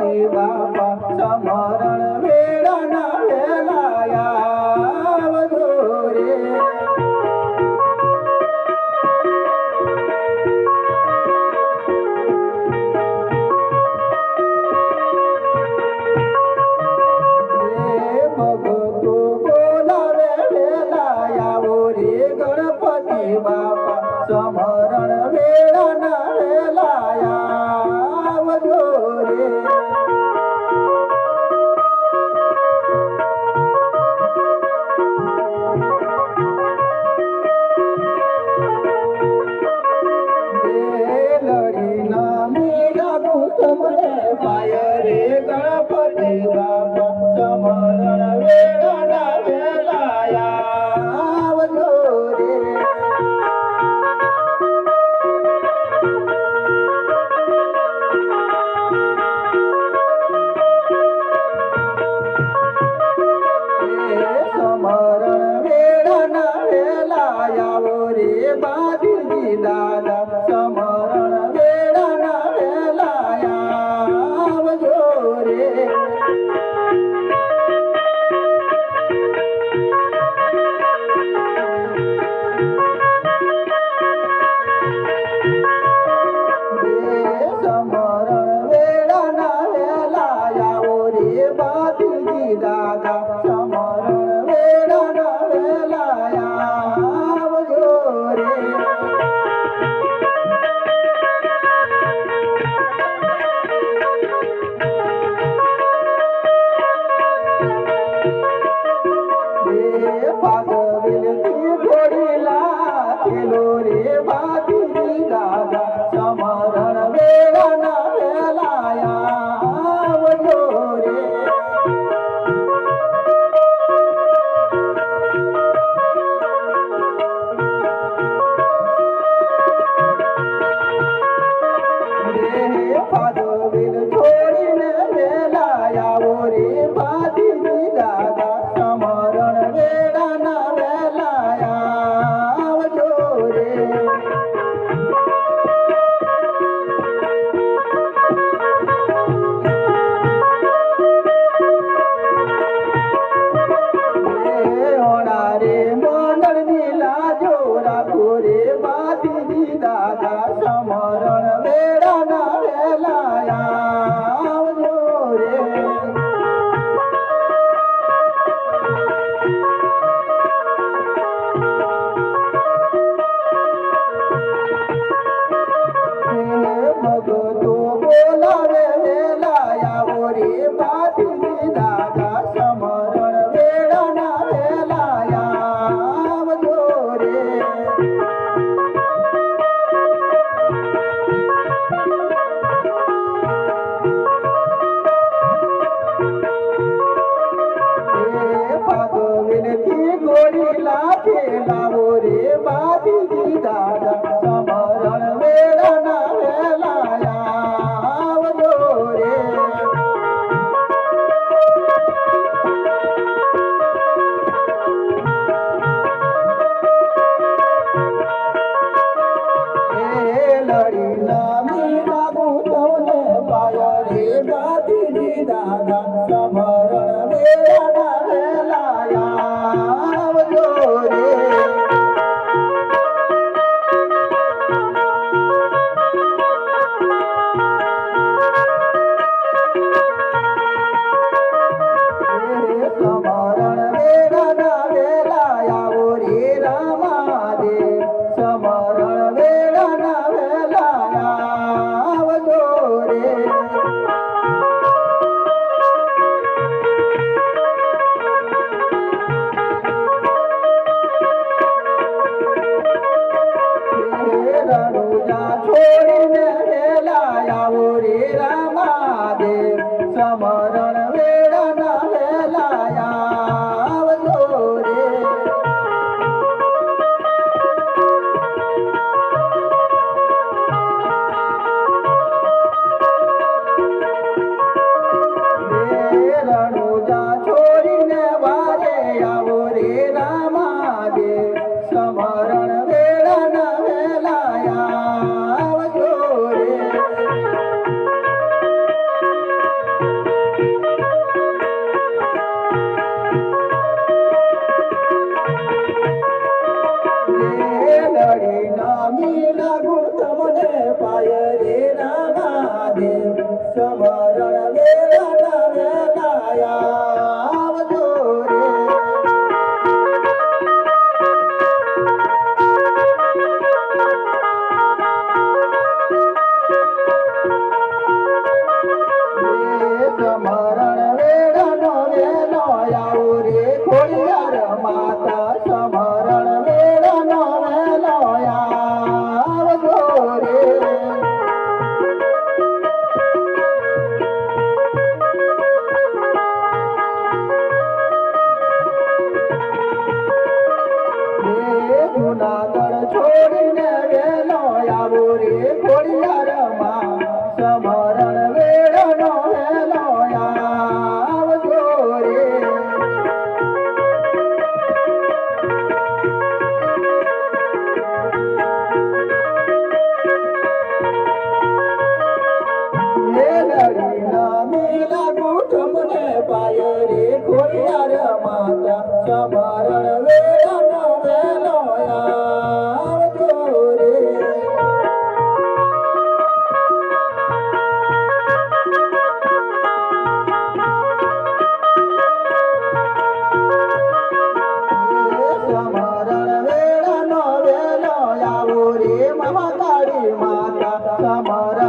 ગણપતિ બાપા સમરણ વેળાના વેલાયા આવજો રે. બાપા સમરણ વેળાના વેલાયા આવજો રે. લડી ના મીરા તમને પાય રે ગણપતિ બાપા સમરણ વેળાના વેલાયા આવજો રે. સમરણ વેળાના વેલાયા રે બાદીજી દાદા સમરણ વેળાના વેલાયા આવજો રે. સમરણ વેળાના વેલાયા રે બાદીજી દાદા સમરણ વેળાના વેલાયા આવજો રે. ભાગવેલથી ઘોડીલા ખેલો રે બાદીજી દાદા સમરણ વેળાના વેલાયા આવજો રે. ભાગવેલ છોડીને વેલાયા રે બાદીજી દાદા સમરણ વેળાના વેલાયા આવજો રે. રે મંડળની લાજો રાખો રે બાદીજી દાદા સમરણ વેળાના વેલાયા આવજો રે. ભગતો બોલાવે વેલાયા રે બાદીજી દાદા સમરણ વેળાના વેલાયા આવજો રે. ભાગવેલથી ઘોડીલા ખેલાવો રે બાદીજી દાદા સમરણ વેળાના વેલાયા આવજો રે. લડી ના મીરા તમને પાય રે બાદીજી દાદા સમરણ વેળાના વેલાયા આવજો રે. સમરણ વેળાના વેલાયા રે રામાદેવ સમરણ વેળાના વેલાયા આવજો રે. રણુજા છોડીને વેલાયા રે રામાદેવ સમરણ વેળાના વેલાયા આવજો રે. રણુજા છોડીને વારે આવો રે રામાદેવ સમરણ વેળાના વેલાયા આવજો રે. સમરણ વેળાના વેલા આવજો રે. સમરણ વેળાનો વેલો આવો રે ખોડિયાર માતા. સમરણ વેળાનો વેલો આવજો રે. જુનાગઢ છોડીને વેલો આવો રે ખોડિયાર માં. સમરણ વેળાનો વેલો આવજો રે. મેલડીના મેલા કુટુંબને પાય રે ખોડિયાર માતા. સમરણ